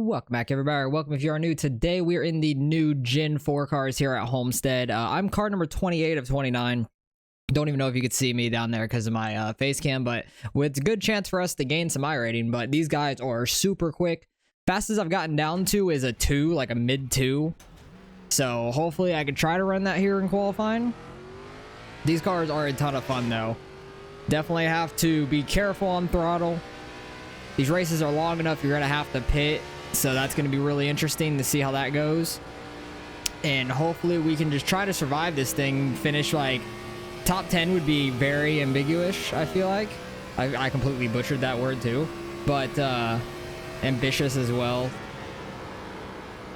Welcome back, everybody. Welcome if you are new. Today we're in the new Gen 4 cars here at Homestead. I'm car number 28 of 29. Don't even know if you could see me down there because of my face cam, but it's a good chance for us to gain some iRating. But these guys are super quick. Fastest I've gotten down to is a 2, like a mid 2. So hopefully I could try to run that here in qualifying. These cars are a ton of fun though. Definitely have to be careful on throttle. These races are long enough, you're going to have to pit. So that's going to be really interesting to see how that goes. And hopefully we can just try to survive this thing. Finish like top 10 would be very ambiguous, I feel like. I completely butchered that word too. But ambitious as well.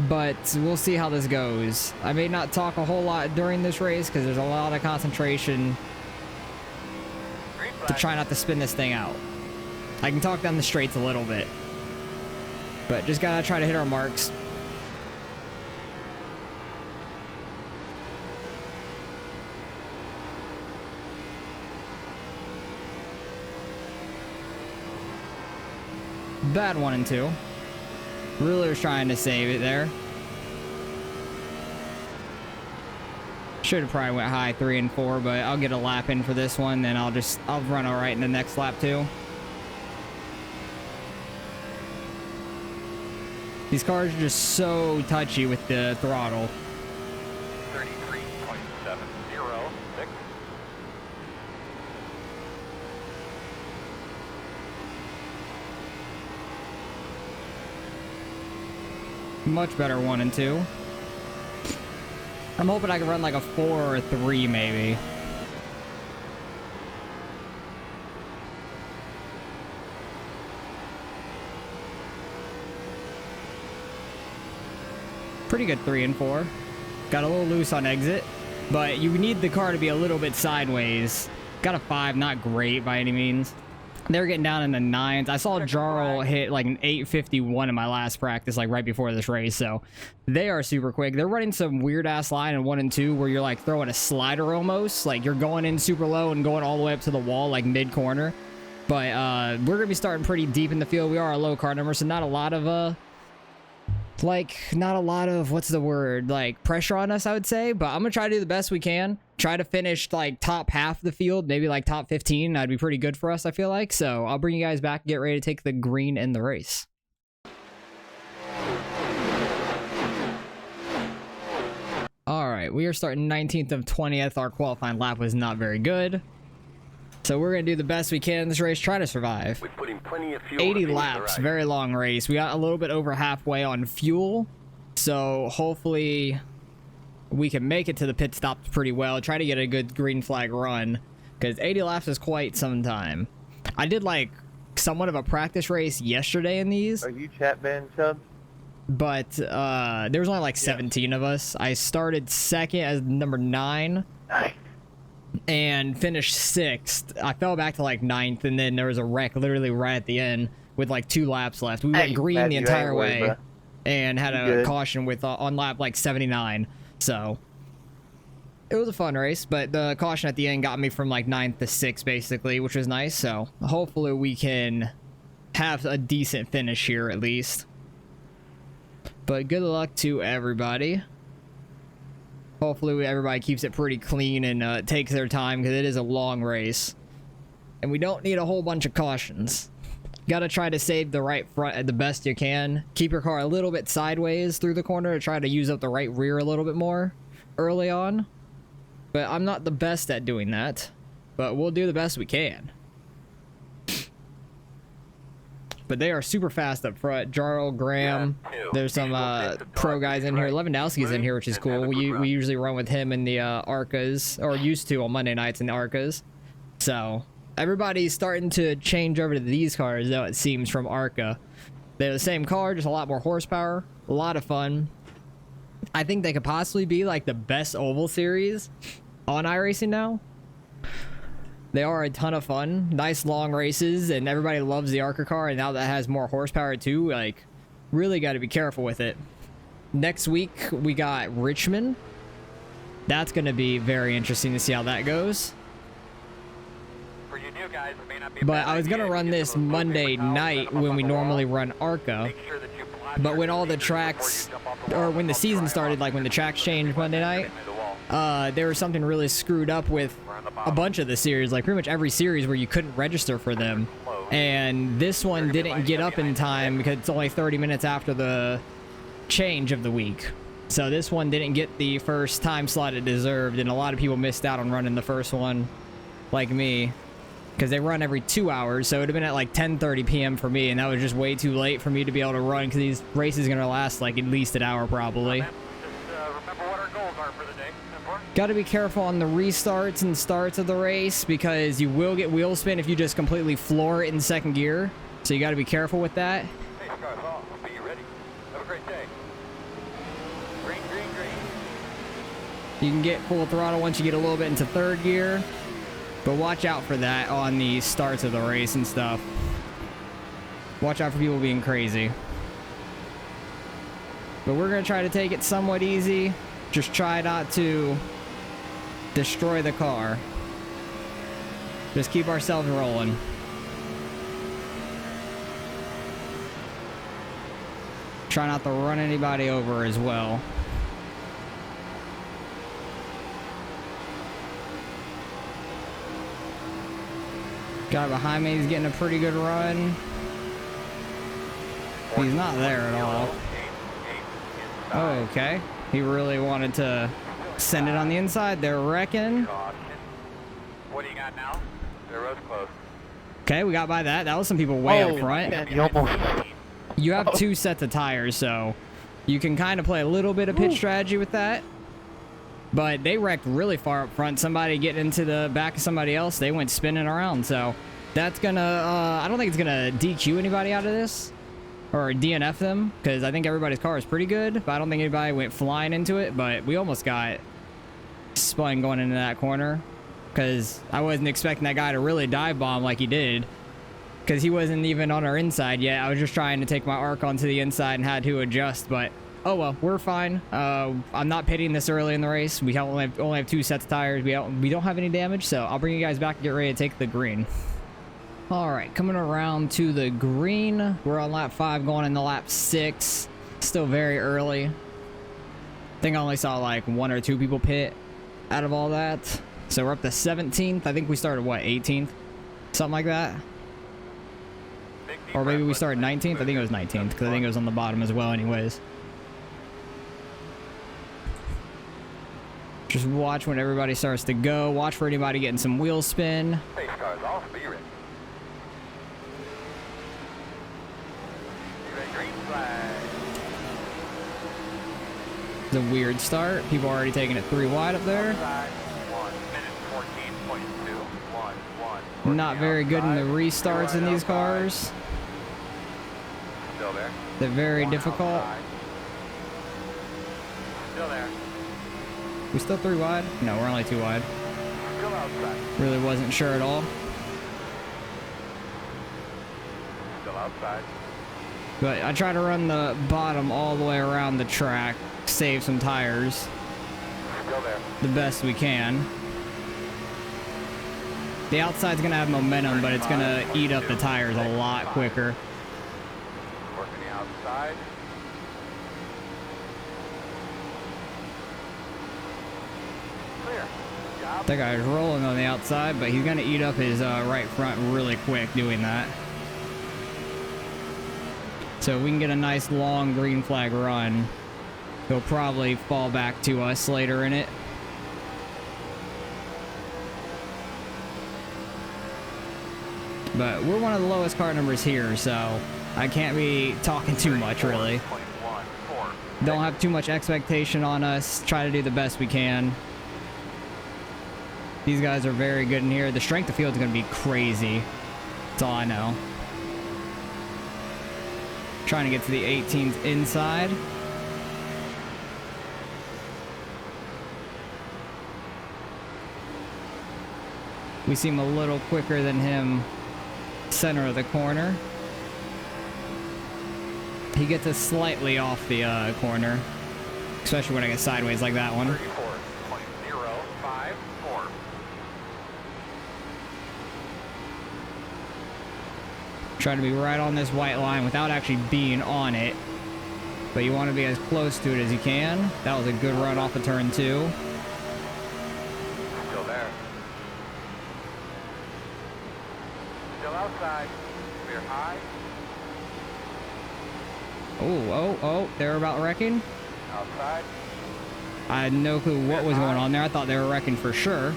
But we'll see how this goes. I may not talk a whole lot during this race because there's a lot of concentration to try not to spin this thing out. I can talk down the straights a little bit, but just gotta try to hit our marks. Bad 1 and 2. Really was trying to save it there. Should have probably went high 3 and 4, but I'll get a lap in for this one, then I'll run all right in the next lap too. These cars are just so touchy with the throttle. 33.706. Much better 1 and 2. I'm hoping I can run like a 4 or a 3 maybe. Pretty good 3 and 4. Got a little loose on exit, but you need the car to be a little bit sideways. Got a 5, not great by any means. They're getting down in the 9s. I saw Jarl hit like an 8:51 in my last practice, like right before this race. So they are super quick. They're running some weird ass line in 1 and 2 where you're like throwing a slider almost. Like you're going in super low and going all the way up to the wall, like mid corner. But we're gonna be starting pretty deep in the field. We are a low car number, so not a lot of what's the word, like pressure on us, I would say. But I'm gonna try to do the best we can. Try to finish like top half of the field, maybe like top 15. That'd be pretty good for us, I feel like. So I'll bring you guys back and get ready to take the green in the race. All right, we are starting 19th of 20th. Our qualifying lap was not very good. So we're going to do the best we can in this race, try to survive. We put in plenty of fuel. 80 laps, very long race. We got a little bit over halfway on fuel. So hopefully we can make it to the pit stops pretty well. Try to get a good green flag run because 80 laps is quite some time. I did like somewhat of a practice race yesterday in these. Are you chat banned, Chubb? But there was only like 17 of us. I started second as number 9. Nice. And finished 6th. I fell back to like 9th, and then there was a wreck literally right at the end with like 2 laps left. We went green the entire way and had a caution with on lap like 79. So it was a fun race, but the caution at the end got me from like 9th to 6th basically, which was nice. So hopefully we can have a decent finish here at least. But good luck to everybody. Hopefully everybody keeps it pretty clean and takes their time because it is a long race. And we don't need a whole bunch of cautions. Gotta try to save the right front at the best you can. Keep your car a little bit sideways through the corner to try to use up the right rear a little bit more early on. But I'm not the best at doing that. But we'll do the best we can. But they are super fast up front. Jarl, Graham, there's some pro guys in here. Lewandowski's in here, which is cool. We usually run with him in the Arcas, or used to on Monday nights in the Arcas. So everybody's starting to change over to these cars, though, it seems, from Arca. They're the same car, just a lot more horsepower. A lot of fun. I think they could possibly be like the best oval series on iRacing now. They are a ton of fun. Nice long races, and everybody loves the Arca car, and now that has more horsepower too, like, really got to be careful with it. Next week, we got Richmond. That's going to be very interesting to see how that goes. For you new guys, it may not be But I was going to run this Monday night when we normally run Arca. Make sure that you But when all the tracks, or when the season started, like when the tracks changed Monday night, there was something really screwed up with a bunch of the series, like pretty much every series where you couldn't register for them. And this one didn't get up in time because it's only 30 minutes after the change of the week. So this one didn't get the first time slot it deserved, and a lot of people missed out on running the first one, like me, because they run every 2 hours. So it would have been at like 10:30 p.m. for me, and that was just way too late for me to be able to run because these races are going to last like at least an hour probably. Remember what our goals are for the day. Got to be careful on the restarts and starts of the race because you will get wheel spin if you just completely floor it in second gear. So you got to be careful with that. Hey, cars off. Be ready. Have a great day. Green, green, green. You can get full throttle once you get a little bit into third gear, but watch out for that on the starts of the race and stuff. Watch out for people being crazy. But we're going to try to take it somewhat easy. Just try not to destroy the car. Just keep ourselves rolling. Try not to run anybody over as well. Guy behind me is getting a pretty good run. He's not there at all. Oh, okay. He really wanted to send it on the inside. They're wrecking. What do you got now? The road's closed. Okay, we got by that. That was some people way up front. Man, you almost... You have two sets of tires, so you can kind of play a little bit of pit strategy with that. But they wrecked really far up front. Somebody getting into the back of somebody else, they went spinning around. So that's gonna, I don't think it's gonna DQ anybody out of this. Or DNF them, because I think everybody's car is pretty good. But I don't think anybody went flying into it. But we almost got spun going into that corner. Because I wasn't expecting that guy to really dive bomb like he did. Because he wasn't even on our inside yet. I was just trying to take my arc onto the inside and had to adjust. But, oh well, we're fine. I'm not pitting this early in the race. We only have two sets of tires. We don't have any damage. So I'll bring you guys back and get ready to take the green. Alright, coming around to the green. We're on lap 5 going into lap 6. Still very early. I think I only saw like 1 or 2 people pit out of all that. So we're up to 17th. I think we started, what, 18th? Something like that. Or maybe we started 19th. I think it was 19th because I think it was on the bottom as well anyways. Just watch when everybody starts to go. Watch for anybody getting some wheel spin. Face cars off. Be ready. Green flag. It's a weird start. People are already taking it 3 wide up there. 1:14.211. Not very good in the restarts in these cars. Still there. They're very difficult. Still there. We still 3 wide? No, we're only 2 wide. Still outside. Really wasn't sure at all. Still outside. But I try to run the bottom all the way around the track, save some tires Still there. the best we can. The outside's going to have momentum, but it's going to eat up the tires a lot quicker. Working the outside. Clear. Job. That guy's rolling on the outside, but he's going to eat up his right front really quick doing that. So if we can get a nice long green flag run, he'll probably fall back to us later in it. But we're one of the lowest car numbers here, so I can't be talking too much, really. Don't have too much expectation on us. Try to do the best we can. These guys are very good in here. The strength of field is going to be crazy. That's all I know. Trying to get to the 18th inside. We seem a little quicker than him. Center of the corner. He gets us slightly off the corner, especially when I get sideways like that one. 34.054. Trying to be right on this white line without actually being on it. but you want to be as close to it as you can. That was a good run off of turn 2. Still there. Still outside. We're high. Oh, they're about wrecking. Outside. I had no clue what was going on there. I thought they were wrecking for sure.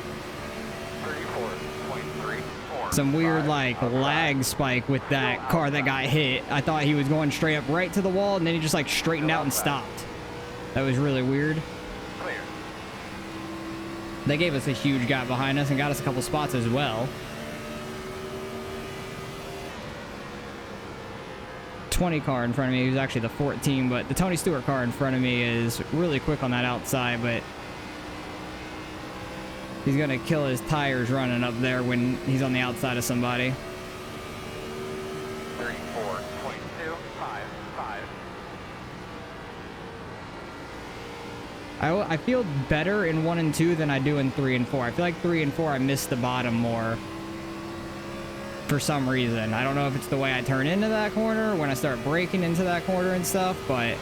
34.34. Some weird like lag spike with that car that got hit. I thought he was going straight up right to the wall, and then he just like straightened out and stopped. That was really weird. Clear. They gave us a huge gap behind us and got us a couple spots as well. 20 car in front of me, he was actually the 14, but the Tony Stewart car in front of me is really quick on that outside, but he's gonna kill his tires running up there when he's on the outside of somebody. 34.255. I feel better in 1 and 2 than I do in 3 and 4. I feel like 3 and 4 I miss the bottom more for some reason. I don't know if it's the way I turn into that corner when I start braking into that corner and stuff, but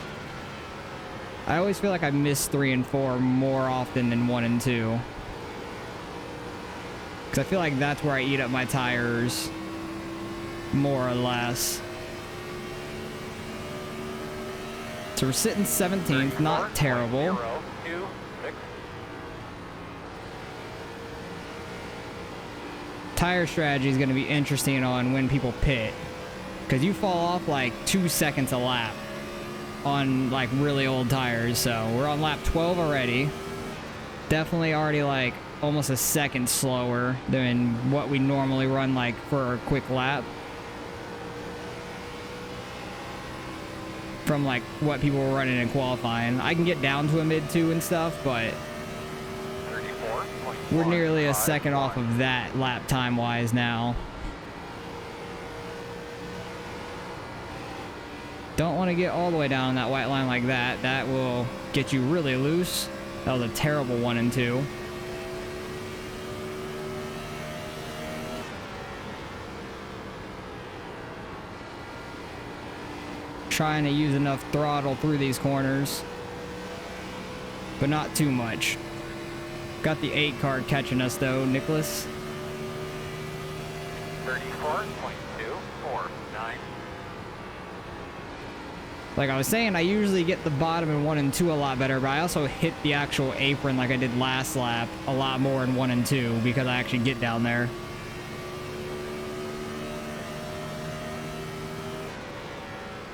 I always feel like I miss 3 and 4 more often than 1 and 2. Because I feel like that's where I eat up my tires more or less. So we're sitting 17th, not terrible. Tire strategy is going to be interesting on when people pit, because you fall off like 2 seconds a lap on like really old tires. So we're on lap 12 already. Definitely already like almost a second slower than what we normally run like for a quick lap. From like what people were running in qualifying. I can get down to a mid 2 and stuff, but we're nearly a second off of that lap time wise now. Don't want to get all the way down that white line like that. That will get you really loose. That was a terrible 1 and 2. Trying to use enough throttle through these corners, but not too much. Got the 8 car catching us though, Nicholas. 34.249. Like I was saying, I usually get the bottom in 1 and 2 a lot better, but I also hit the actual apron like I did last lap a lot more in 1 and 2 because I actually get down there.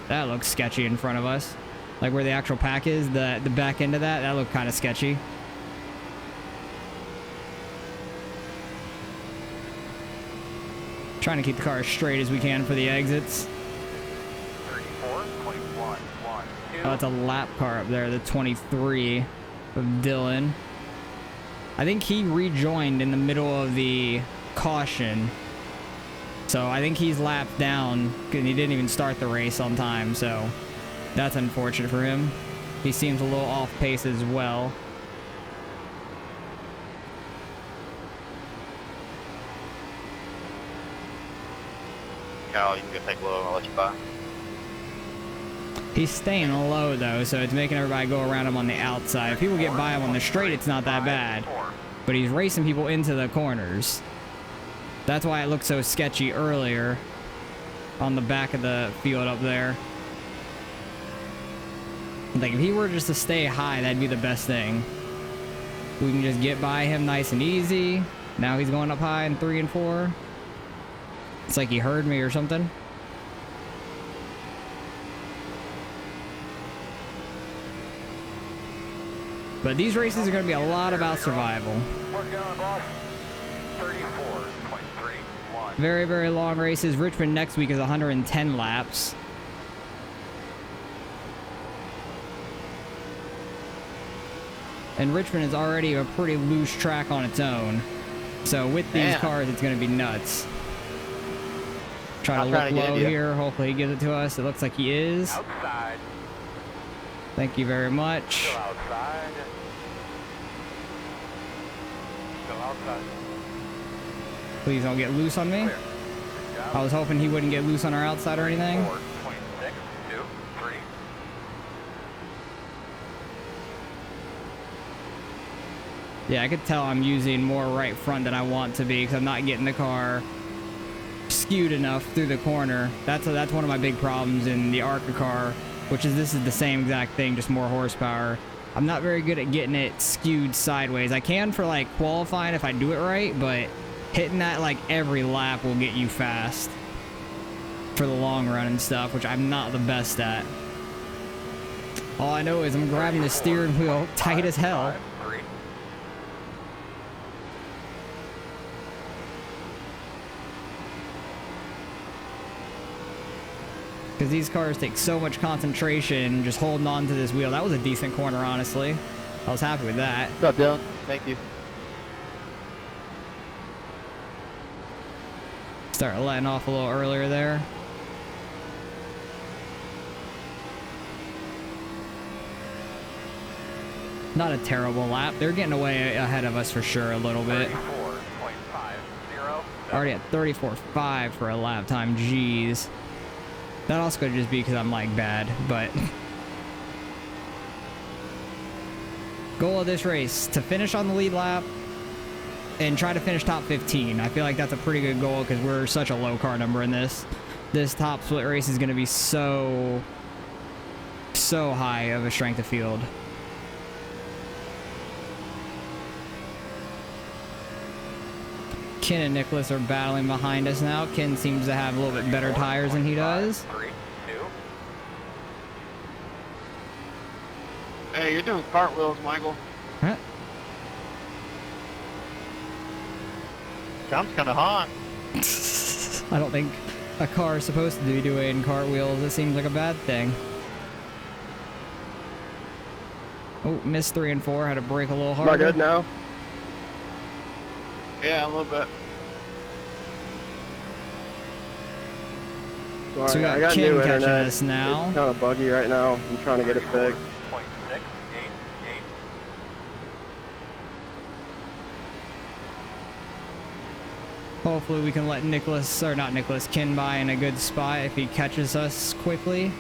That looks sketchy in front of us. Like where the actual pack is, the back end of that looked kind of sketchy. Trying to keep the car as straight as we can for the exits. 34.112. Oh, that's a lap car up there, the 23 of Dylan. I think he rejoined in the middle of the caution. So I think he's lapped down because he didn't even start the race on time. So that's unfortunate for him. He seems a little off pace as well. Kyle, you can go take a low and I'll let you by. He's staying low though, so it's making everybody go around him on the outside. If people get by him on the straight, it's not that bad. But he's racing people into the corners. That's why it looked so sketchy earlier on the back of the field up there. Like if he were just to stay high, that'd be the best thing. We can just get by him nice and easy. Now he's going up high in 3 and 4. It's like he heard me or something. But these races are going to be a lot about survival. Working on, boss. 34.31. Very, very long races. Richmond next week is 110 laps. And Richmond is already a pretty loose track on its own. So with these cars, it's going to be nuts. Try to look low here. Hopefully he gives it to us. It looks like he is. Outside. Thank you very much. Still outside. Still outside. Please don't get loose on me. Clear. Good job. I was hoping he wouldn't get loose on our outside or anything. 4.623. Yeah, I could tell I'm using more right front than I want to be because I'm not getting the car skewed enough through the corner. That's one of my big problems in the ARCA car, which is this is the same exact thing, just more horsepower. I'm not very good at getting it skewed sideways. I can for like qualifying if I do it right, but hitting that like every lap will get you fast for the long run and stuff, which I'm not the best at. All I know is I'm grabbing the steering wheel tight as hell. Because these cars take so much concentration just holding on to this wheel. That was a decent corner, honestly. I was happy with that. What's up, Dylan? Thank you. Start letting off a little earlier there. Not a terrible lap. They're getting away ahead of us for sure a little bit. 34.50. Already at 34.5 for a lap time. Jeez. That also could just be because I'm like bad, but goal of this race to finish on the lead lap and try to finish top 15. I feel like that's a pretty good goal because we're such a low car number in this. This top split race is going to be so high of a strength of field. Ken and Nicholas are battling behind us now. Ken seems to have a little bit better tires than he does. 3, 2. Hey, you're doing cartwheels, Michael. Huh? Sounds kind of hot. I don't think a car is supposed to be doing cartwheels. It seems like a bad thing. Oh, missed 3 and 4. Had to brake a little harder. Am I good now? Yeah, a little bit. Sorry, So we got I got Ken new catching internet. us now. It's kind of buggy right now. I'm trying to get it fixed. 0.688. Hopefully we can let Nicholas, or not Nicholas, Ken by in a good spot if he catches us quickly.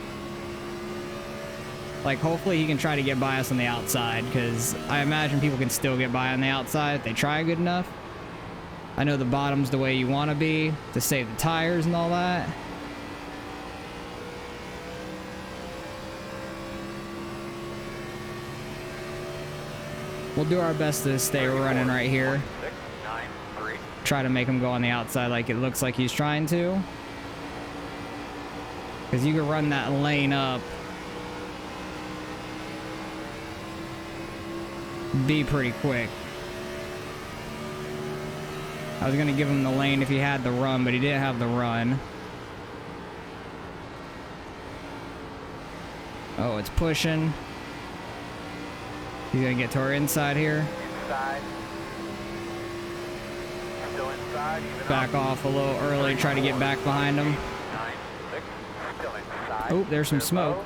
Like, hopefully he can try to get by us on the outside, because I imagine people can still get by on the outside if they try good enough. I know the bottom's the way you want to be to save the tires and all that. We'll do our best to stay running right here. 693. Try to make him go on the outside like it looks like he's trying to. Because you can run that lane up. Be pretty quick. I was going to give him the lane if he had the run, but he didn't have the run. Oh, it's pushing. He's going to get to our inside here. Inside. Still inside. Even Back off a little early, try to get back behind him. 9, 6. Still inside. Oh, there's some smoke.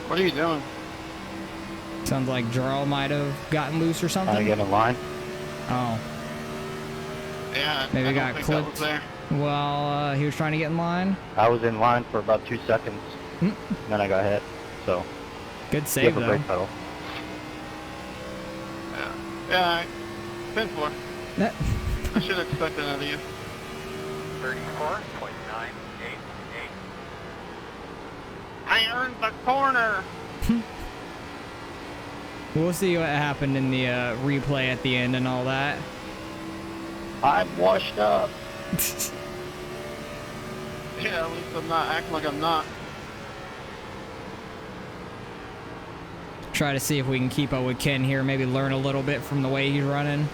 What are you doing? Sounds like Jarl might have gotten loose or Trying to something. get in line. Oh, Yeah, Maybe I got don't think that was clipped. there. well, he was trying to get in line. I was in line for about 2 seconds, Hmm. and then I got hit. So, Good save, give a though. brake pedal. Yeah, 10-4. Eh, I should expect that out of you. 34.988. I earned the corner. We'll see what happened in the replay at the end and all that. I'm washed up. Yeah, at least I'm not acting like I'm not. Try to see if we can keep up with Ken here. Maybe learn a little bit from the way he's running.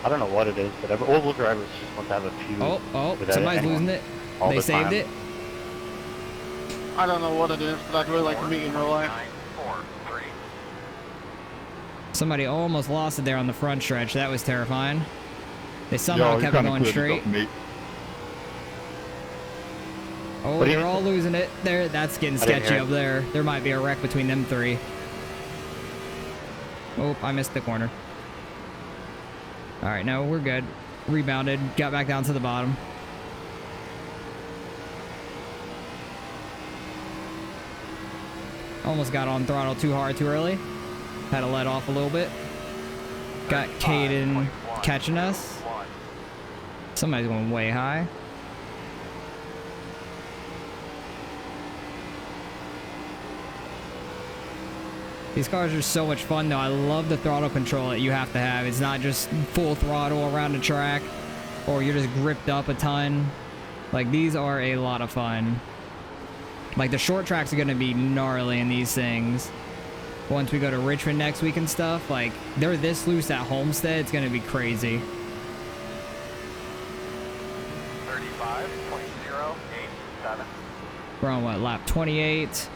I don't know what it is, but all drivers just want to have a few. Oh, with somebody's anyone losing it. all They the saved time. it. I don't know what it is, but I'd really like to meet you in real life. 943. Somebody almost lost it there on the front stretch. That was terrifying. They somehow kept it going straight. Oh, What do you they're all losing it. There, that's getting I didn't sketchy hear up there. There might be a wreck between them three. Oh, I missed the corner. All right, no, we're good. Rebounded, got back down to the bottom. Almost got on throttle too hard too early. Had to let off a little bit. Got Caden catching us. Somebody's going way high. These cars are so much fun though. I love the throttle control that you have to have. It's not just full throttle around the track or you're just gripped up a ton. Like these are a lot of fun. Like the short tracks are going to be gnarly in these things. Once we go to Richmond next week and stuff, like they're this loose at Homestead, it's going to be crazy. 35.087. We're on what, lap 28?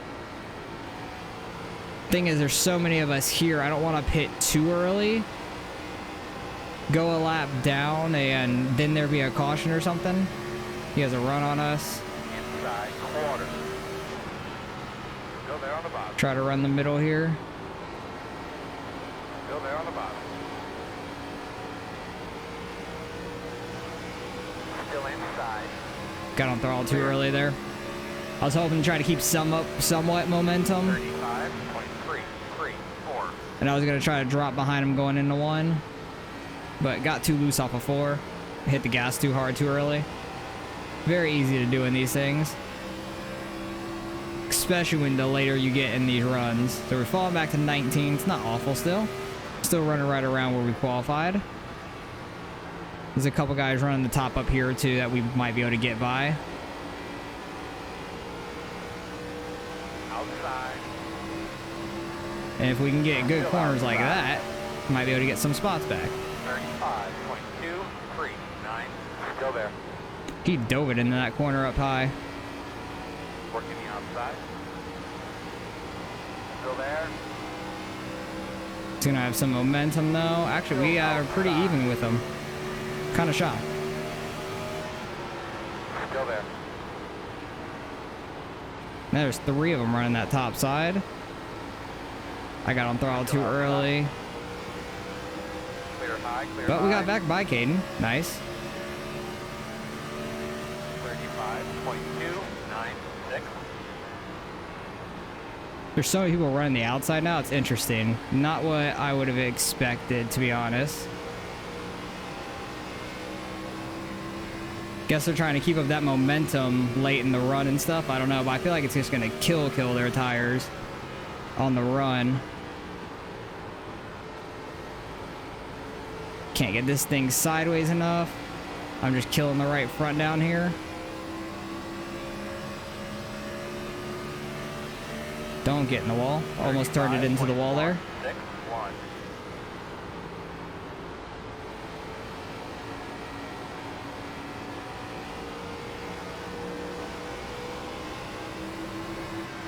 Thing is, there's so many of us here. I don't want to pit too early. Go a lap down and then there be a caution or something. He has a run on us. Inside quarter. Go there on the bottom. Try to run the middle here. Go there on the bottom. Still inside. Got on throttle too early there. I was hoping to try to keep somewhat momentum. 35.334. And I was going to try to drop behind him going into one. But got too loose off of 4. Hit the gas too hard too early. Very easy to do in these things. Especially when the later you get in these runs. So we're falling back to 19. It's not awful still. Still running right around where we qualified. There's a couple guys running the top up here too that we might be able to get by. Outside. And if we can get good corners like that, might be able to get some spots back. 35.239. Still there. He dove it into that corner up high. Working the outside. Still there. It's gonna have some momentum though. Actually, we are pretty even with him. Kind of shocked. Still there. Now there's 3 of them running that top side. I got on throttle too early. Clear high, clear But we got high. back by Caden. Nice. 35.296. There's so many people running the outside now. It's interesting. Not what I would have expected, to be honest. Guess they're trying to keep up that momentum late in the run and stuff. I don't know, but I feel like it's just going to kill their tires on the run. Can't get this thing sideways enough. I'm just killing the right front down here. Don't get in the wall. Almost turned it into the wall there. 35.161.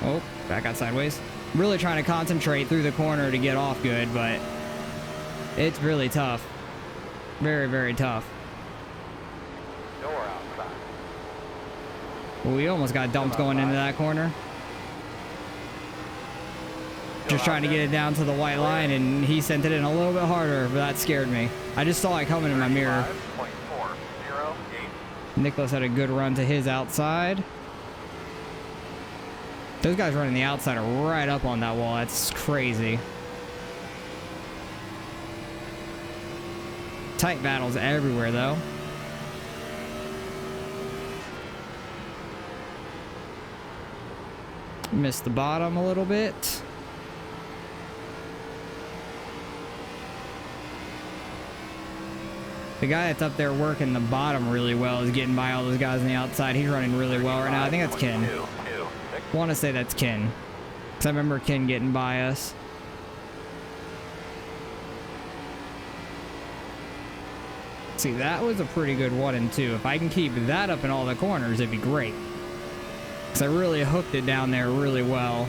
Oh, back out sideways. Really trying to concentrate through the corner to get off good, but it's really tough. Very, very tough. Door outside. Well, we almost got dumped going into that corner. Just trying to get it down to the white line, and he sent it in a little bit harder, but that scared me. I just saw it coming in my mirror. 35.408. Nicholas had a good run to his outside. Those guys running the outside are right up on that wall. That's crazy. Tight battles everywhere, though. Missed the bottom a little bit. The guy that's up there working the bottom really well is getting by all those guys on the outside. He's running really well right now. I think that's Ken. I want to say that's Ken. Because I remember Ken getting by us. See, that was a pretty good 1 and 2. If I can keep that up in all the corners, it'd be great. Because I really hooked it down there really well.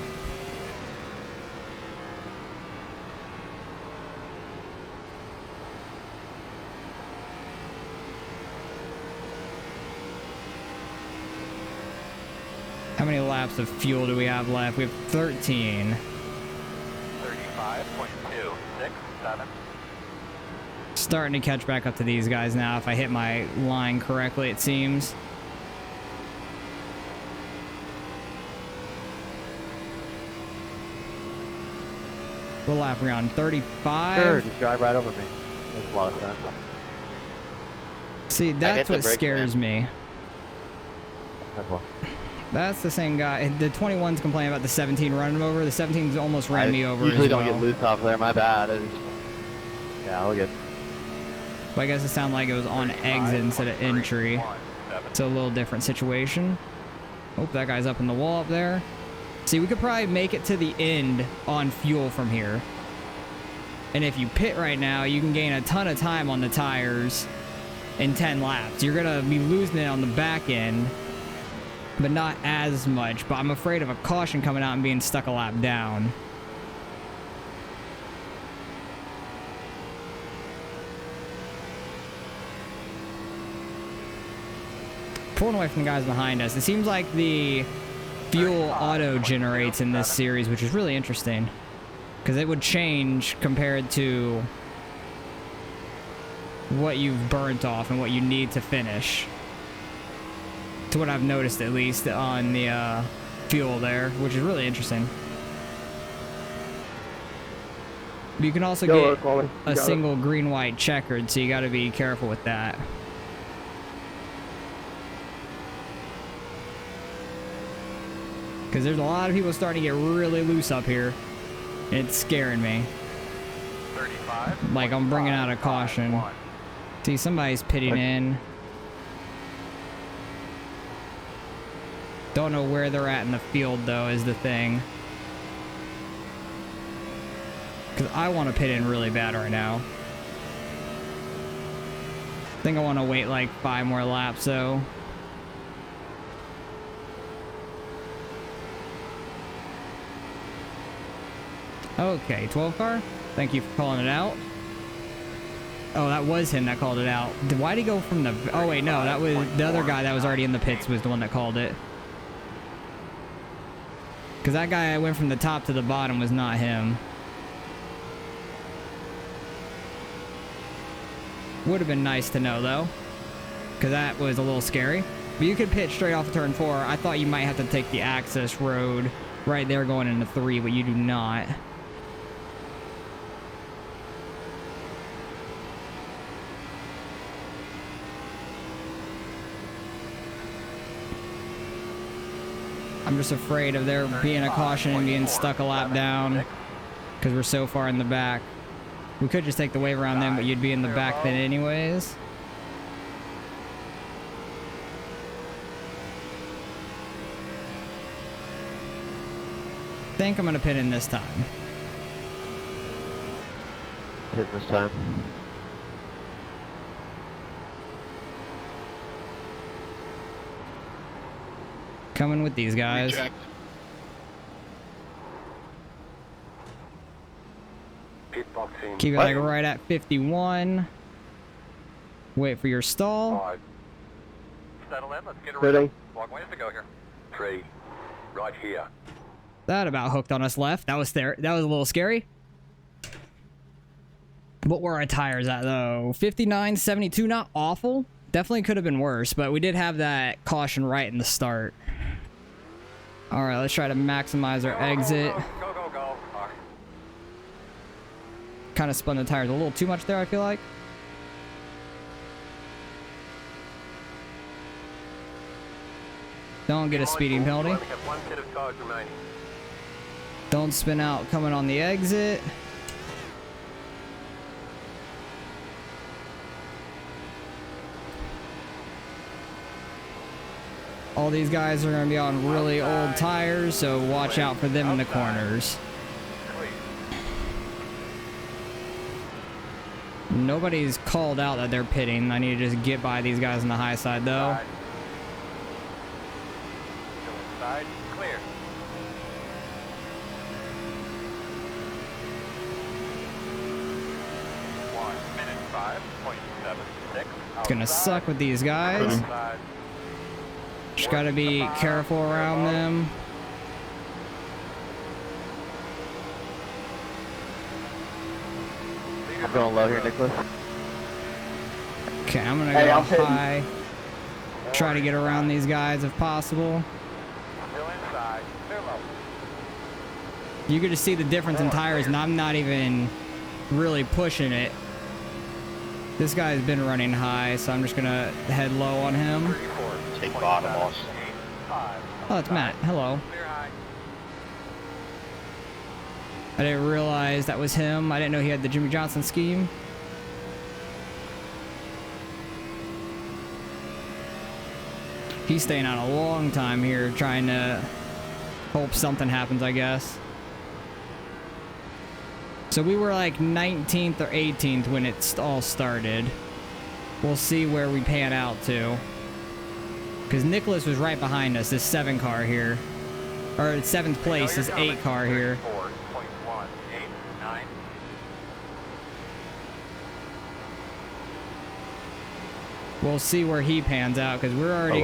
How many laps of fuel do we have left? We have 13. 35.267. Starting to catch back up to these guys now if I hit my line correctly, it seems. What lap are we on? 35? Sure, just drive right over me. Makes a lot of sense. See, that's what scares me. That's the same guy. The 21's complaining about the 17 running him over. The 17's almost ran me over. Usually don't get loose off there. My bad. Yeah, I'll get. But I guess it sounded like it was on exit instead of entry. It's a little different situation. Oh, that guy's up in the wall up there. See, we could probably make it to the end on fuel from here. And if you pit right now, you can gain a ton of time on the tires in 10 laps. You're going to be losing it on the back end, but not as much. But I'm afraid of a caution coming out and being stuck a lap down. Pulling away from the guys behind us. It seems like the fuel auto generates in this series, which is really interesting because it would change compared to what you've burnt off and what you need to finish, to what I've noticed at least on the fuel there, which is really interesting. But you can also get a single green-white checkered, so you got to be careful with that. Because there's a lot of people starting to get really loose up here. It's scaring me. 35. Like I'm bringing out a caution. See, somebody's pitting in. Don't know where they're at in the field, though, is the thing. Because I want to pit in really bad right now. I think I want to wait like 5 more laps, though. Okay, 12 car. Thank you for calling it out. Oh, that was him that called it out. Why'd he go from the... Oh, wait, no. That was the other guy that was already in the pits was the one that called it. Because that guy went from the top to the bottom was not him. Would have been nice to know, though. Because that was a little scary. But you could pit straight off of turn 4. I thought you might have to take the access road right there going into 3, but you do not. I'm just afraid of there being a caution and being stuck a lap down because we're so far in the back. We could just take the wave around them, but you'd be in the back then anyways. I think I'm going to pit in this time. Hit this time. Coming with these guys. Reject. Pit box in. Keep it like right at 51. Wait for your stall. 5. Settle in. Let's get a Pitting. rhythm. Long ways to go here. 3. Right here. That about hooked on us left. That was there. That was a little scary. What were our tires at though? 59, 72, not awful. Definitely could have been worse, but we did have that caution right in the start. All right, let's try to maximize our exit. Go, go, go. All right. Kind of spun the tires a little too much there, I feel like. Don't get a speeding penalty. We have 1 pit of tires remaining. Don't spin out coming on the exit. All these guys are going to be on really old tires, so watch out for them in the corners. Nobody's called out that they're pitting. I need to just get by these guys on the high side, though. Go inside. Clear. It's going to suck with these guys. Just got to be careful around them. I'm going low here, Nicholas. Okay, I'm going to go high. Try to get around these guys if possible. Still inside. Clear low. You could just see the difference in tires, and I'm not even really pushing it. This guy's been running high, so I'm just gonna head low on him. Take bottom off. Oh, it's Matt. Hello. Clear high. I didn't realize that was him. I didn't know he had the Jimmy Johnson scheme. He's staying out a long time here, trying to hope something happens, I guess. So we were like 19th or 18th when it all started. We'll see where we pan out to. Because Nicholas was right behind us, this 7 car here. Or 7th place, this 8 car here. 4.189. We'll see where he pans out, because we're already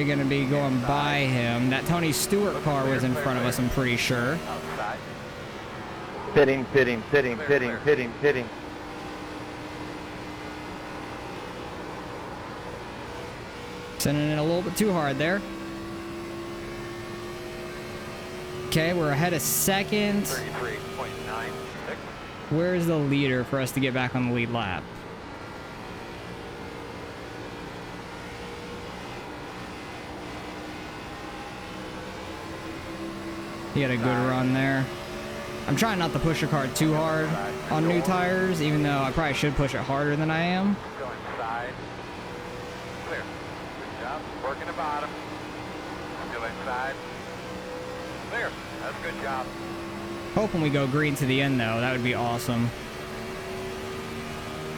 gonna be going by him. That Tony Stewart car was in front of us, I'm pretty sure. Outside. Pitting, pitting, pitting, pitting, pitting, pitting. Sending it a little bit too hard there. Okay, we're ahead of second. 33.96. Where's the leader for us to get back on the lead lap? He had a good run there. I'm trying not to push the car too hard on new tires, even though I probably should push it harder than I am. Going side. Clear. Good job. Working the bottom. Still inside. Clear. That's a good job. Hoping we go green to the end, though. That would be awesome.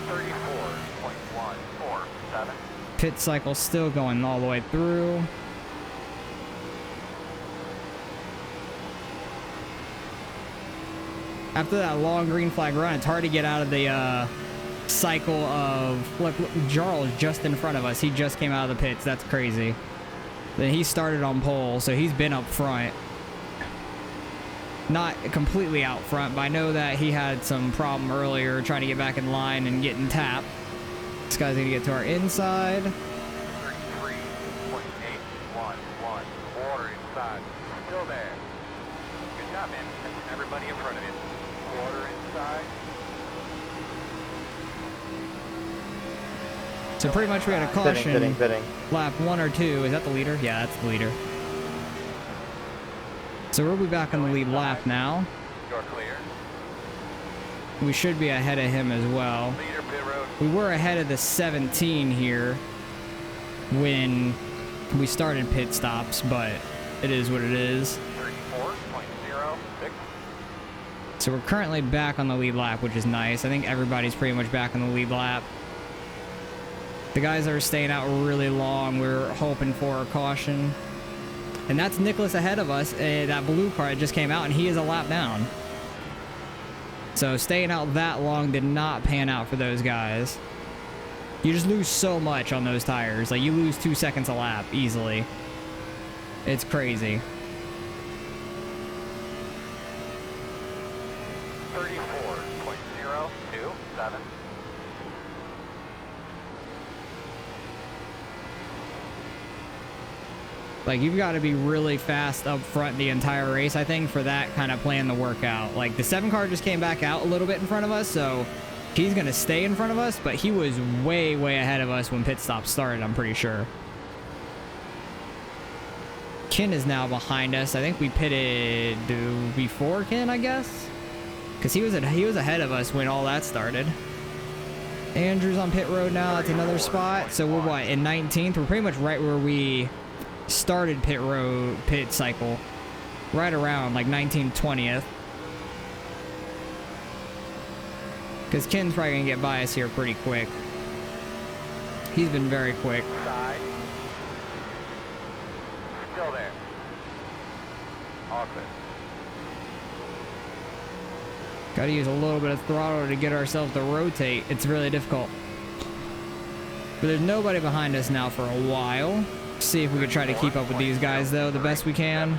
34.147. Pit cycle still going all the way through. After that long green flag run, it's hard to get out of the cycle of... Look, Jarl's just in front of us. He just came out of the pits. That's crazy. Then he started on pole, so he's been up front. Not completely out front, but I know that he had some problem earlier trying to get back in line and getting tapped. This guy's going to get to our inside. 33.811. Water inside. Still there. Good job, man. Catching everybody in front of you. Water inside. So pretty much we had a caution. Pitting. Lap 1 or 2. Is that the leader? Yeah, that's the leader. So we'll be back on the lead lap now. You're clear. We should be ahead of him as well. Leader pit road. We were ahead of the 17 here when we started pit stops, but it is what it is. 34.06. So we're currently back on the lead lap, which is nice. I think everybody's pretty much back on the lead lap. The guys that are staying out really long, we're hoping for a caution. And that's Nicholas ahead of us. That blue car just came out, and he is a lap down. So staying out that long did not pan out for those guys. You just lose so much on those tires. Like, you lose 2 seconds a lap easily. It's crazy. 34.027. Like, you've got to be really fast up front the entire race, I think, for that kind of plan to work out. Like, the 7 car just came back out a little bit in front of us, so he's going to stay in front of us, but he was way, way ahead of us when pit stop started, I'm pretty sure. Ken is now behind us. I think we pitted before Ken, I guess? Because he was ahead of us when all that started. Andrew's on pit road now. That's another spot. So we're, what, in 19th? We're pretty much right where we started pit cycle, right around like 19th, 20th. Because Ken's probably gonna get by us here pretty quick. He's been very quick. Side. Still there. All good. Got to use a little bit of throttle to get ourselves to rotate. It's really difficult. But there's nobody behind us now for a while. See if we could try to keep up with these guys, though, the best we can.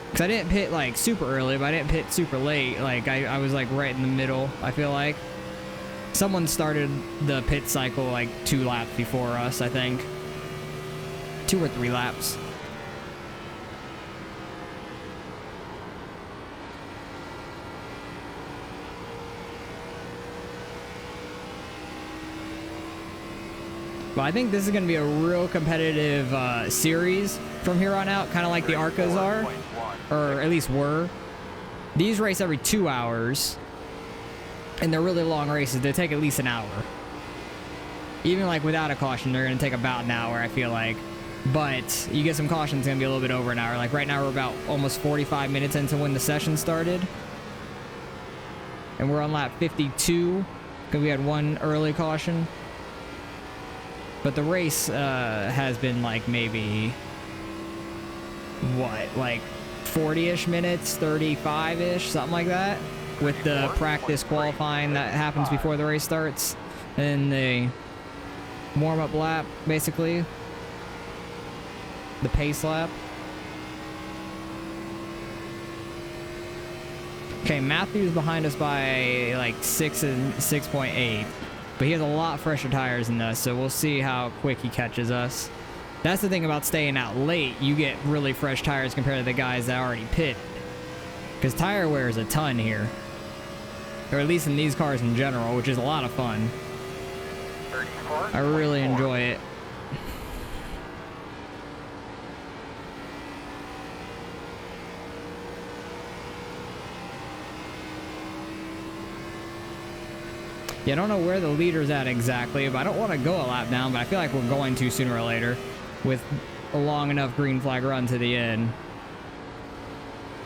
Because I didn't pit, like, super early, but I didn't pit super late. Like, I was, like, right in the middle, I feel like. Someone started the pit cycle, like, 2 laps before us, I think. 2 or 3 laps. But I think this is going to be a real competitive series from here on out, kind of like the ARCAs are, or at least were. These race every 2 hours, and they're really long races. They take at least an hour. Even like without a caution, they're going to take about an hour, I feel like. But you get some caution, it's going to be a little bit over an hour. Like right now, we're about almost 45 minutes into when the session started. And we're on lap 52, because we had one early caution. But the race has been like maybe, what, like 40-ish minutes, 35-ish, something like that. With the practice qualifying that happens before the race starts. And the warm-up lap, basically. The pace lap. Okay, Matthew's behind us by like 6 and 6.8. But he has a lot fresher tires than us, so we'll see how quick he catches us. That's the thing about staying out late. You get really fresh tires compared to the guys that already pitted. Because tire wear is a ton here. Or at least in these cars in general, which is a lot of fun. I really enjoy it. Yeah, I don't know where the leader's at exactly, but I don't want to go a lap down, but I feel like we're going to sooner or later with a long enough green flag run to the end.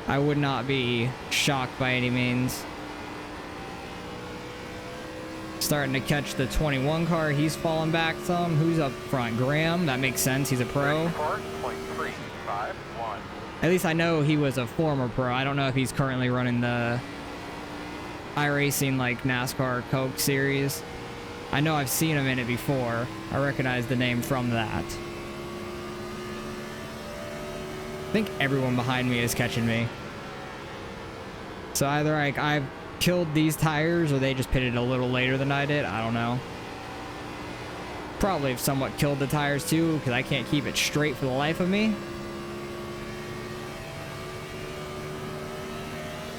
I would not be shocked by any means. Starting to catch the 21 car. He's falling back some. Who's up front? Graham. That makes sense. He's a pro. At least I know he was a former pro. I don't know if he's currently running the iRacing like NASCAR Coke series. I know I've seen him in it before. I recognize the name from that. I think everyone behind me is catching me. So either like I've killed these tires or they just pitted a little later than I did. I don't know. Probably have somewhat killed the tires too because I can't keep it straight for the life of me.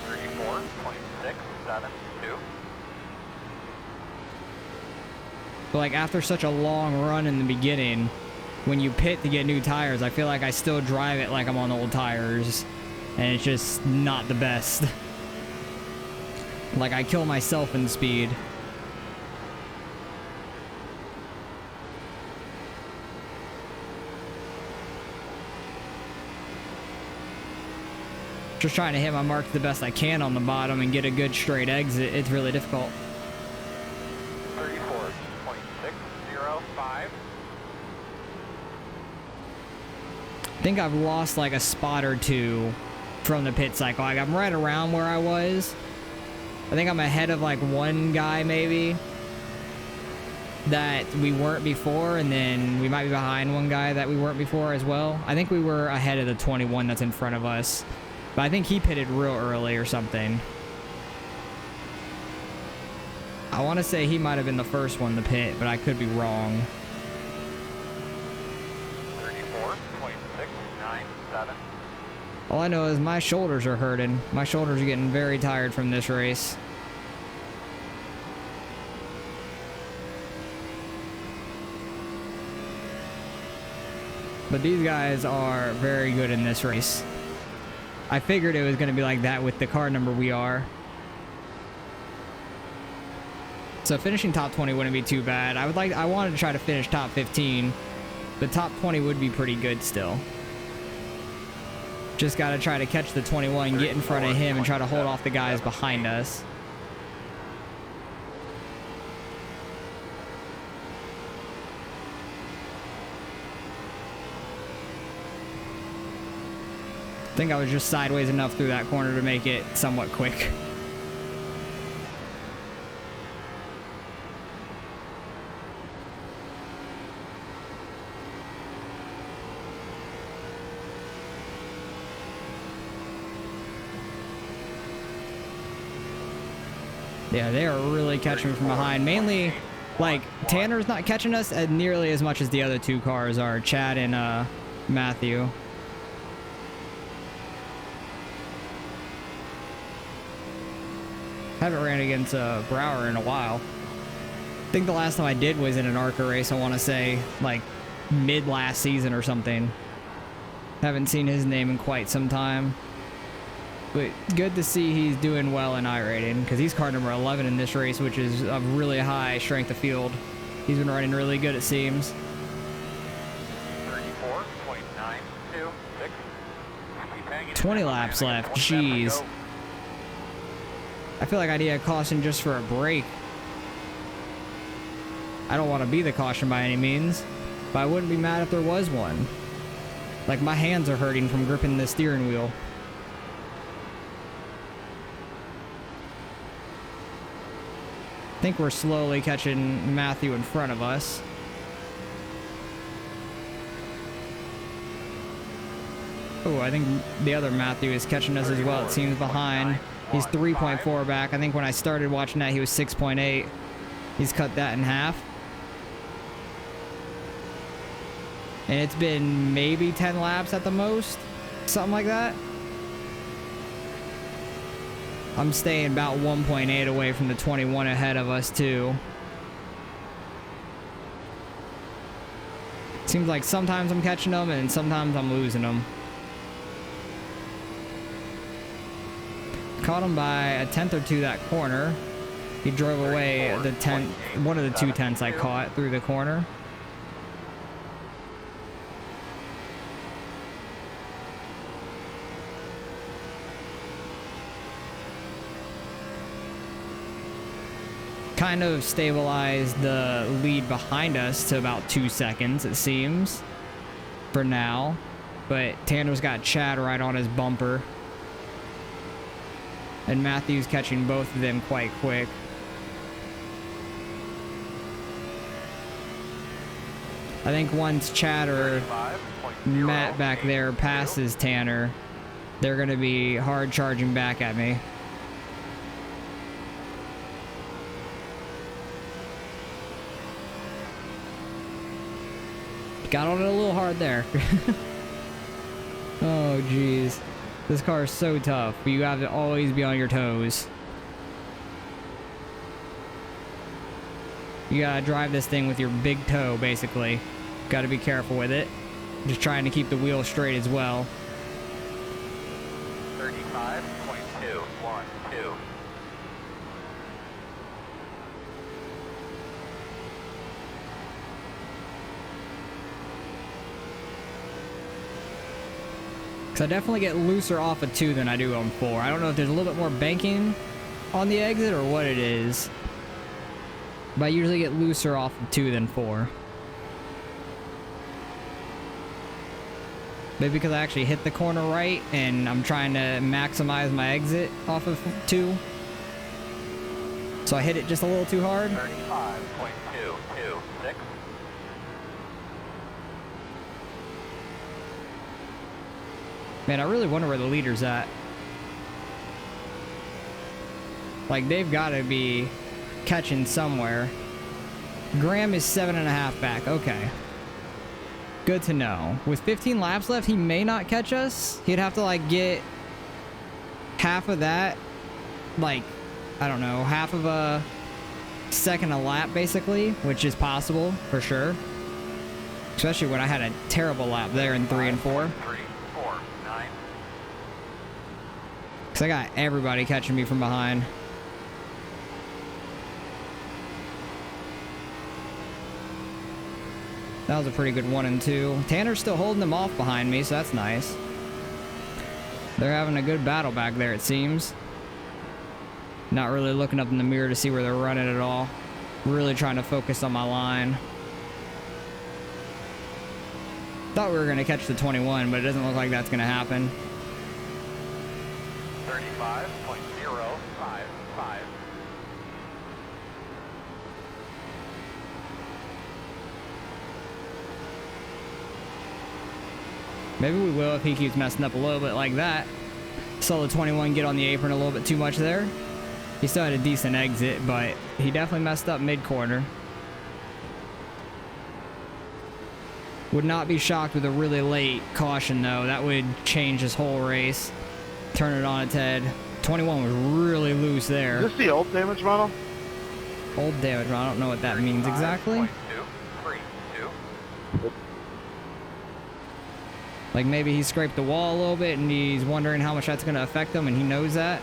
34.672. But like after such a long run in the beginning, when you pit to get new tires, I feel like I still drive it like I'm on old tires. And it's just not the best. Like I kill myself in speed. Just trying to hit my mark the best I can on the bottom and get a good straight exit. It's really difficult. 34.605. I think I've lost like a spot or two from the pit cycle. Like I'm right around where I was. I think I'm ahead of like one guy maybe that we weren't before, and then we might be behind one guy that we weren't before as well. I think we were ahead of the 21 that's in front of us, but I think he pitted real early or something. I want to say he might have been the first one to pit, but I could be wrong. 34.697. All I know is my shoulders are hurting. My shoulders are getting very tired from this race. But these guys are very good in this race. I figured it was going to be like that with the car number we are. So finishing top 20 wouldn't be too bad. I wanted to try to finish top 15. But top 20 would be pretty good still. Just got to try to catch the 21, get in front of him, and try to hold off the guys behind us. I think I was just sideways enough through that corner to make it somewhat quick. Yeah, they are really catching from behind. Mainly, like, Tanner's not catching us nearly as much as the other two cars are, Chad and Matthew. Haven't ran against Brower in a while. I think the last time I did was in an ARCA race, I want to say, like, mid last season or something. Haven't seen his name in quite some time. But good to see he's doing well in iRacing, because he's car number 11 in this race, which is a really high strength of field. He's been running really good, it seems. 34.926. 20 laps left, jeez. I feel like I need a caution just for a break. I don't want to be the caution by any means, but I wouldn't be mad if there was one. Like, my hands are hurting from gripping the steering wheel. I think we're slowly catching Matthew in front of us. Oh, I think the other Matthew is catching us as well, it seems, behind. He's 3.4 back. I think when I started watching that, he was 6.8. He's cut that in half. And it's been maybe 10 laps at the most. Something like that. I'm staying about 1.8 away from the 21 ahead of us, too. Seems like sometimes I'm catching them and sometimes I'm losing them. Caught him by a tenth or two that corner. He drove away the tenth, one of the 2 tenths I caught through the corner. Kind of stabilized the lead behind us to about 2 seconds, it seems, for now. But Tanner's got Chad right on his bumper. And Matthew's catching both of them quite quick. I think once Chad or Matt back there passes Tanner, they're going to be hard charging back at me. Got on it a little hard there. Oh, jeez. This car is so tough, but you have to always be on your toes. You gotta drive this thing with your big toe, basically. Gotta be careful with it. Just trying to keep the wheel straight as well. 35.212. So I definitely get looser off of 2 than I do on 4. I don't know if there's a little bit more banking on the exit or what it is. But I usually get looser off of 2 than 4. Maybe because I actually hit the corner right and I'm trying to maximize my exit off of 2. So I hit it just a little too hard. 35.226. Man, I really wonder where the leader's at. Like, they've got to be catching somewhere. Graham is 7.5 back. Okay. Good to know. With 15 laps left, he may not catch us. He'd have to, like, get half of that. Like, I don't know, half of a second a lap, basically, which is possible, for sure. Especially when I had a terrible lap there in 3 and 4. 349. Because I got everybody catching me from behind. That was a pretty good 1 and 2. Tanner's still holding them off behind me, so that's nice. They're having a good battle back there, it seems. Not really looking up in the mirror to see where they're running at all. Really trying to focus on my line. Thought we were going to catch the 21, but it doesn't look like that's going to happen. 35.055. Maybe we will if he keeps messing up a little bit like that. Saw the 21 get on the apron a little bit too much there. He still had a decent exit, but he definitely messed up mid-corner. Would not be shocked with a really late caution, though. That would change his whole race. Turn it on its head. 21 was really loose there. Is this the old damage model? Old damage, but I don't know what that means exactly. 35.232. Like maybe he scraped the wall a little bit and he's wondering how much that's going to affect him, and he knows that.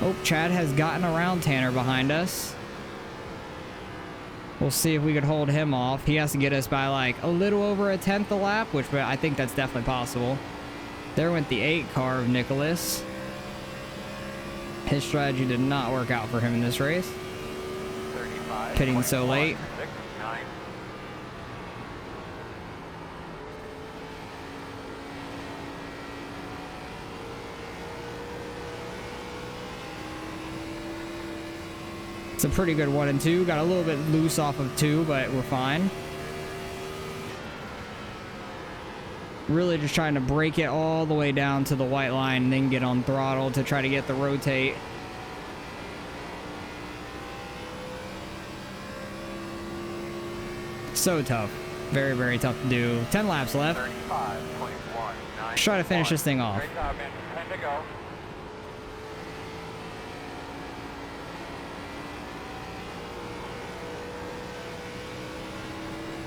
Oh, Chad has gotten around Tanner behind us. We'll see if we could hold him off. He has to get us by like a little over a tenth a lap, which I think that's definitely possible. There went the 8 car of Nicholas. His strategy did not work out for him in this race. 35. Pitting so late. 69. It's a pretty good 1 and 2. Got a little bit loose off of 2, but we're fine. Really just trying to break it all the way down to the white line and then get on throttle to try to get the rotate. So tough. Very, very tough to do. 10 laps left. 35.1. Let's try to finish this thing off. Great job, man. 10 to go.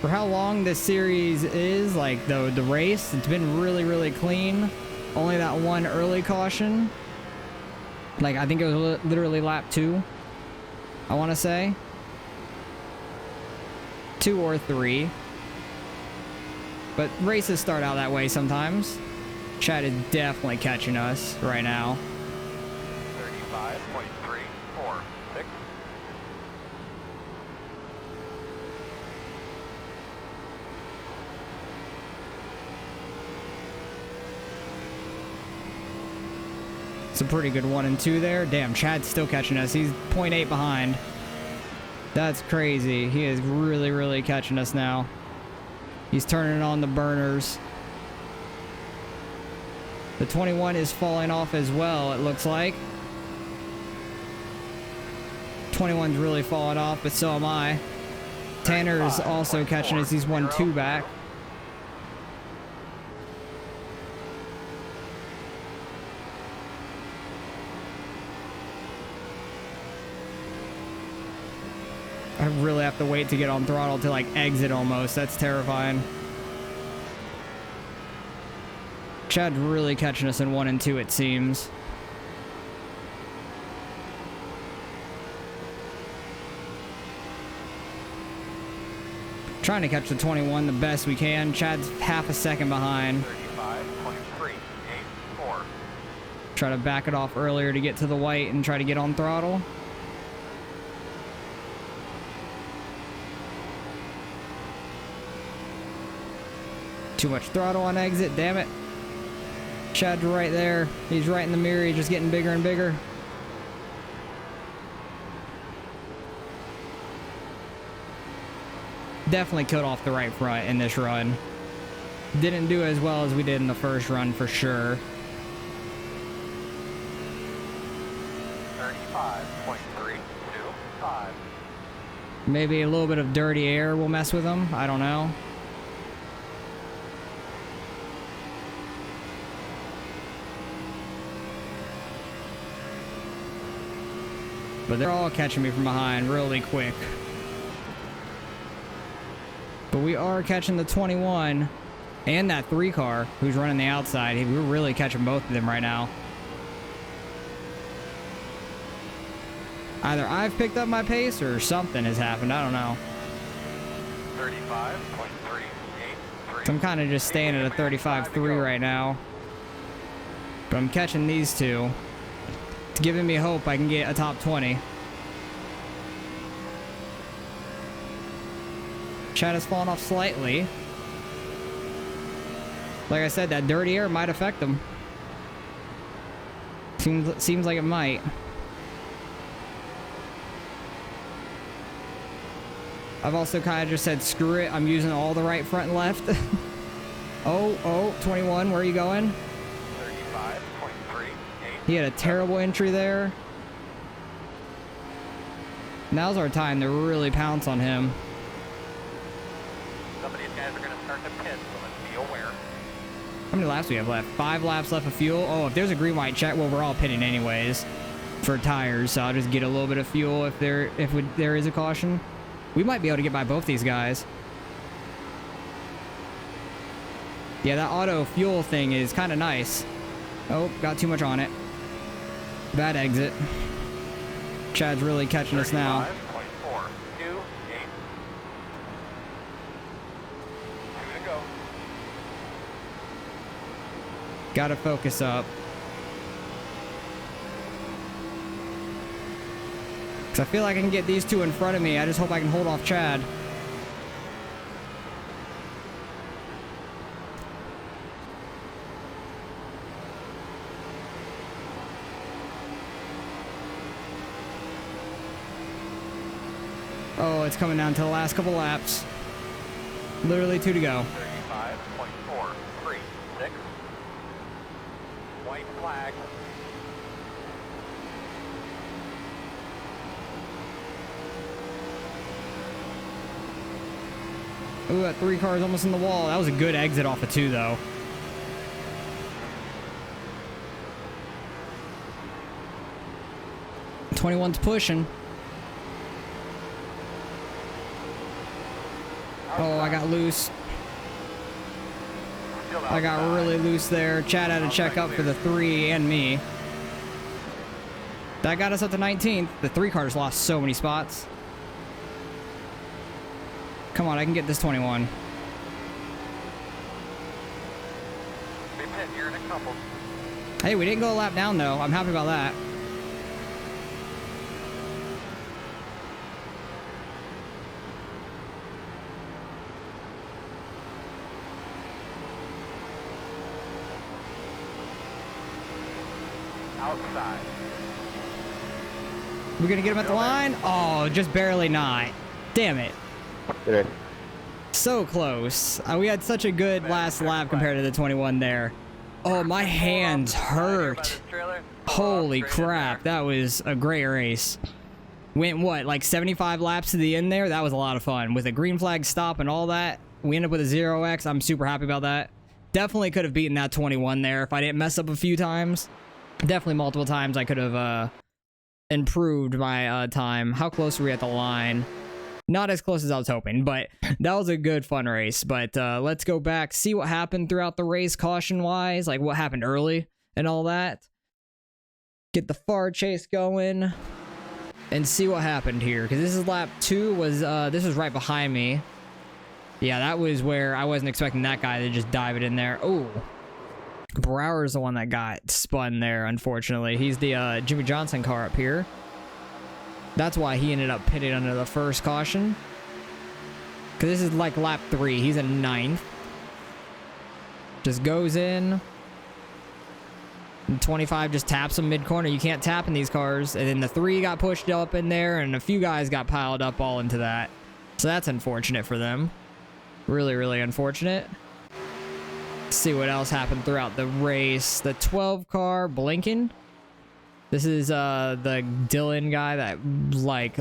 For how long this series is, like the race, it's been really, really clean. Only that one early caution. Like, I think it was literally lap 2, I want to say. 2 or 3. But races start out that way sometimes. Chad is definitely catching us right now. 35.346. It's a pretty good 1 and 2 there. Damn, Chad's still catching us. He's 0.8 behind. That's crazy. He is really, really catching us now. He's turning on the burners. The 21 is falling off as well, it looks like. 21's really falling off, but so am I. Tanner's also catching us. He's 1-2 back. I really have to wait to get on throttle to like exit almost. That's terrifying. Chad's really catching us in 1 and 2, it seems. Trying to catch the 21 the best we can. Chad's half a second behind. 35.384. Try to back it off earlier to get to the white and try to get on throttle. Too much throttle on exit, damn it. Chad's right there. He's right in the mirror. He's just getting bigger and bigger. Definitely cut off the right front in this run. Didn't do as well as we did in the first run for sure. 35.325. Maybe a little bit of dirty air will mess with him. I don't know. But they're all catching me from behind really quick. But we are catching the 21 and that 3 car who's running the outside. We're really catching both of them right now. Either I've picked up my pace or something has happened. I don't know. 35.383. So I'm kind of just staying at a 35.3 right now. But I'm catching these two. It's giving me hope I can get a top 20. Chad has fallen off slightly. Like I said, that dirty air might affect them. Seems like it might. I've also kind of just said, screw it. I'm using all the right front and left. Oh, 21, where are you going? 35.384. He had a terrible entry there. Now's our time to really pounce on him. Some of these guys are going to start to pit, so let's be aware. How many laps do we have left? 5 laps left of fuel. Oh, if there's a green white check, well, we're all pitting anyways for tires, so I'll just get a little bit of fuel if there is a caution. We might be able to get by both these guys. Yeah, that auto fuel thing is kind of nice. Oh, got too much on it. Bad exit. Chad's really catching us now. 35.428. 2 to go. Gotta focus up. Because I feel like I can get these two in front of me. I just hope I can hold off Chad. Oh, it's coming down to the last couple laps. Literally 2 to go. 35.436. White flag. Ooh, that 3 car is almost in the wall. That was a good exit off of 2, though. '21's pushing. Oh, I got loose. I got really loose there. Chad had to check up for the 3 and me. That got us up to 19th. The 3 cars lost so many spots. Come on, I can get this 21. Be pit here in a couple. Hey, we didn't go a lap down, though. I'm happy about that. Outside. We're gonna get him at the line? Oh, just barely not. Damn it. Good. So close. We had such a good last lap compared to the 21 there. Oh, my hands hurt. Holy crap. That was a great race. Went, what, like 75 laps to the end there? That was a lot of fun. With a green flag stop and all that, we ended up with a 0x. I'm super happy about that. Definitely could have beaten that 21 there if I didn't mess up a few times. Definitely multiple times I could have improved my time. How close were we at the line? Not as close as I was hoping, but that was a good fun race. But let's go back, see what happened throughout the race caution-wise, like what happened early and all that. Get the far chase going and see what happened here. Because this is lap 2, this was right behind me. Yeah, that was where I wasn't expecting that guy to just dive it in there. Oh, Brower's the one that got spun there, unfortunately. He's the Jimmy Johnson car up here. That's why he ended up pitting under the first caution. Because this is like lap 3. He's in 9th. Just goes in. And 25 just taps him mid-corner. You can't tap in these cars. And then the 3 got pushed up in there, and a few guys got piled up all into that. So that's unfortunate for them. Really, really unfortunate. Let's see what else happened throughout the race. The 12 car blinking. This is the Dylan guy that, like,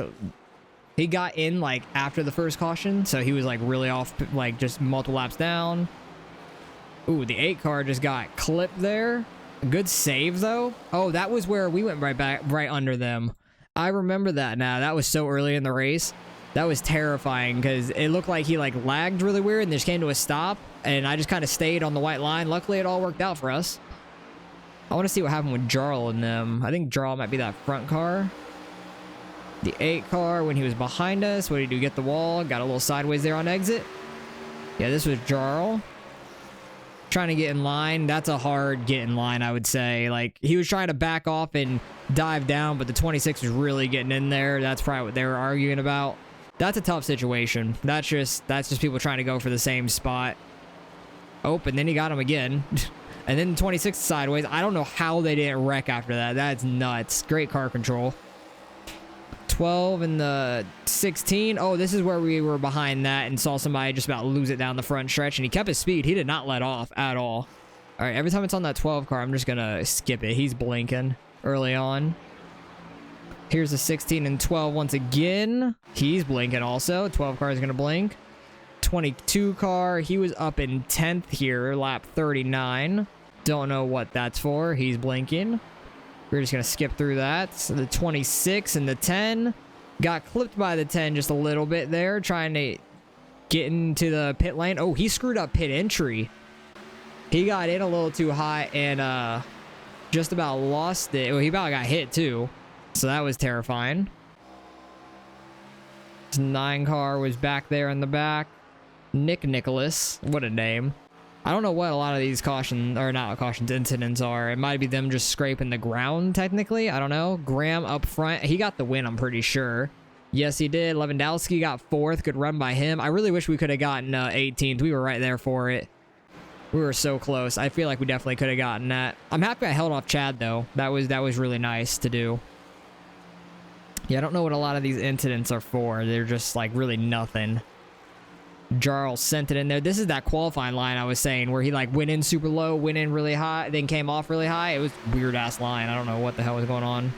he got in like after the first caution, so he was like really off, like just multiple laps down. Ooh, the 8 car just got clipped there. Good save though. Oh, that was where we went right under them. I remember that now. That was so early in the race. That was terrifying because it looked like he like lagged really weird and just came to a stop, and I just kind of stayed on the white line. Luckily, it all worked out for us. I want to see what happened with Jarl and them. I think Jarl might be that front car. The 8 car, when he was behind us, what did he do? Get the wall. Got a little sideways there on exit. Yeah, this was Jarl. Trying to get in line. That's a hard get in line, I would say. Like, he was trying to back off and dive down, but the 26 was really getting in there. That's probably what they were arguing about. That's a tough situation. That's just people trying to go for the same spot. Oh, and then he got him again. And then 26 sideways. I don't know how they didn't wreck after that. That's nuts. Great car control. 12 and the 16. Oh, this is where we were behind that and saw somebody just about lose it down the front stretch, and he kept his speed. He did not let off at all. All right, every time it's on that 12 car, I'm just going to skip it. He's blinking early on. Here's the 16 and 12 once again. He's blinking also. 12 car is going to blink. 22 car. He was up in 10th here, lap 39. Don't know what that's for. He's blinking. We're just going to skip through that. So the 26 and the 10. Got clipped by the 10 just a little bit there, trying to get into the pit lane. Oh, he screwed up pit entry. He got in a little too high and just about lost it. Well, he about got hit too. So that was terrifying. This 9 car was back there in the back. Nick Nicholas. What a name. I don't know what a lot of these caution, or not cautions, incidents are. It might be them just scraping the ground, technically. I don't know. Graham up front. He got the win, I'm pretty sure. Yes, he did. Lewandowski got 4th. Good run by him. I really wish we could have gotten 18th. We were right there for it. We were so close. I feel like we definitely could have gotten that. I'm happy I held off Chad, though. That was really nice to do. Yeah, I don't know what a lot of these incidents are for. They're just, like, really nothing. Jarl sent it in there. This is that qualifying line I was saying where he like went in super low, went in really high, then came off really high. It was a weird ass line. I don't know what the hell was going on.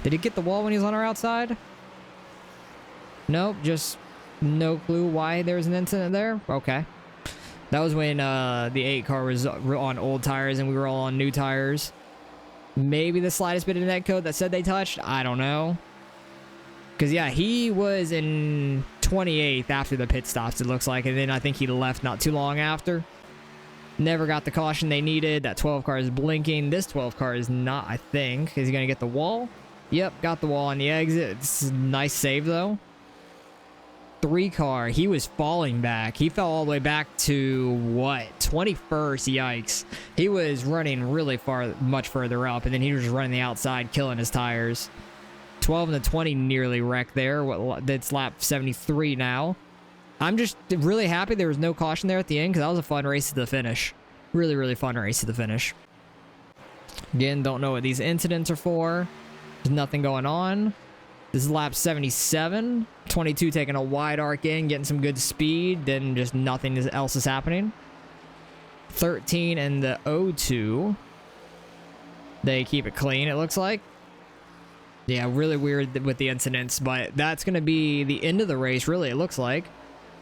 Did he get the wall when he was on our outside? Nope, just no clue why there's an incident there. Okay. That was when the 8 car was on old tires and we were all on new tires. Maybe the slightest bit of netcode that said they touched. I don't know. Because, yeah, he was in 28th after the pit stops, it looks like. And then I think he left not too long after. Never got the caution they needed. That 12 car is blinking. This 12 car is not, I think. Is he going to get the wall? Yep, got the wall on the exit. It's a nice save, though. 3 car, he was falling back. He fell all the way back to, what, 21st? Yikes. He was running really far, much further up. And then he was just running the outside, killing his tires. 12 and the 20 nearly wrecked there. That's lap 73 now. I'm just really happy there was no caution there at the end because that was a fun race to the finish. Really, really fun race to the finish. Again, don't know what these incidents are for. There's nothing going on. This is lap 77. 22 taking a wide arc in, getting some good speed. Then just nothing else is happening. 13 and the 02. They keep it clean, it looks like. Yeah, really weird with the incidents, but that's going to be the end of the race, really, it looks like.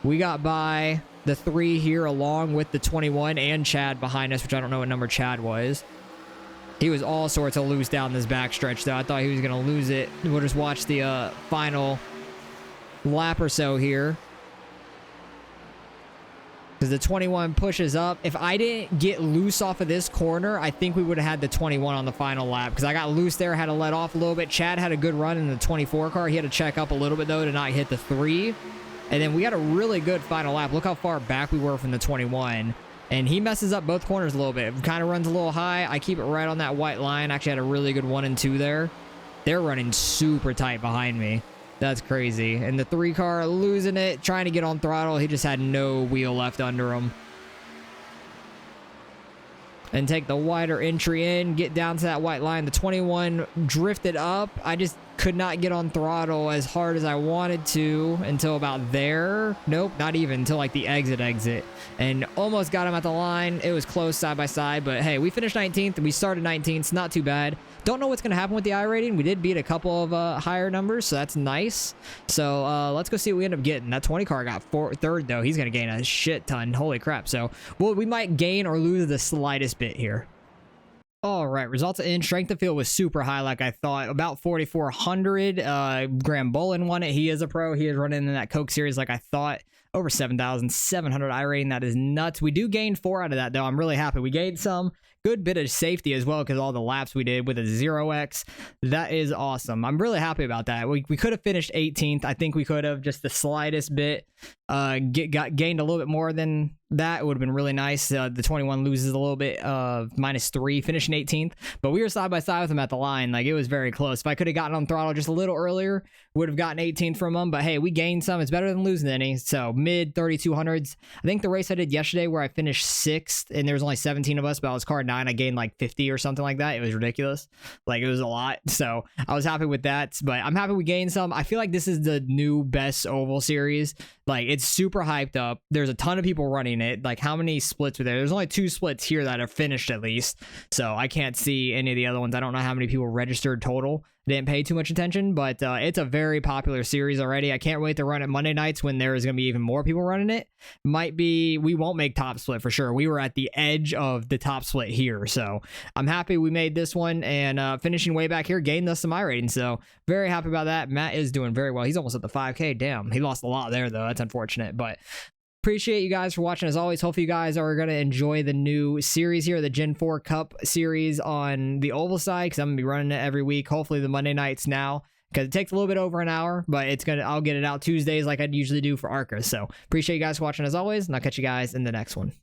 We got by the 3 here along with the 21 and Chad behind us, which I don't know what number Chad was. He was all sorts of loose down this backstretch, though. I thought he was going to lose it. We'll just watch the final lap or so here. Because the 21 pushes up. If I didn't get loose off of this corner, I think we would have had the 21 on the final lap. Because I got loose there, had to let off a little bit. Chad had a good run in the 24 car. He had to check up a little bit, though, to not hit the 3. And then we had a really good final lap. Look how far back we were from the 21. And he messes up both corners a little bit. Kind of runs a little high. I keep it right on that white line. Actually had a really good 1 and 2 there. They're running super tight behind me. That's crazy. And the 3 car losing it, trying to get on throttle. He just had no wheel left under him. And take the wider entry in, get down to that white line. The 21 drifted up. I just could not get on throttle as hard as I wanted to until about there. Nope, not even until like the exit. And almost got him at the line. It was close side by side, but hey, we finished 19th. We started 19th. Not too bad. Don't know what's going to happen with the iRating. We did beat a couple of higher numbers, so that's nice. So let's go see what we end up getting. That 20 car got 3rd, though. He's going to gain a shit ton. Holy crap. So we might gain or lose the slightest bit here. All right, results in. Strength of field was super high, like I thought. About 4,400. Graham Bolin won it. He is a pro. He is running in that Coke series like I thought. Over 7,700 iRating. That is nuts. We do gain 4 out of that, though. I'm really happy. We gained some. Good bit of safety as well because all the laps we did with a 0x. That is awesome. I'm really happy about that. We could have finished 18th. I think we could have just the slightest bit. Gained a little bit more than that. It would have been really nice. The 21 loses a little bit of -3, finishing 18th. But we were side by side with him at the line. Like, it was very close. If I could have gotten on throttle just a little earlier, would have gotten 18th from him. But hey, we gained some. It's better than losing any. So mid 3200s. I think the race I did yesterday where I finished 6th and there was only 17 of us, but I was car 9. I gained like 50 or something like that. It was ridiculous. Like, it was a lot. So I was happy with that. But I'm happy we gained some. I feel like this is the new best oval series. Like, it's super hyped up. There's a ton of people running it. Like, how many splits were there? There's only 2 splits here that are finished at least. So I can't see any of the other ones. I don't know how many people registered total. didn't pay too much attention, but it's a very popular series already. I can't wait to run it Monday nights when there is going to be even more people running it. We won't make top split for sure. We were at the edge of the top split here, so I'm happy we made this one, and finishing way back here gained us some iRating, so very happy about that. Matt is doing very well. He's almost at the 5K. Damn, he lost a lot there though. That's unfortunate, but appreciate you guys for watching as always. Hopefully you guys are going to enjoy the new series here, the Gen 4 Cup series on the oval side, because I'm going to be running it every week, hopefully the Monday nights now, because it takes a little bit over an hour, but I'll get it out Tuesdays like I usually do for ARCA. So appreciate you guys for watching as always, and I'll catch you guys in the next one.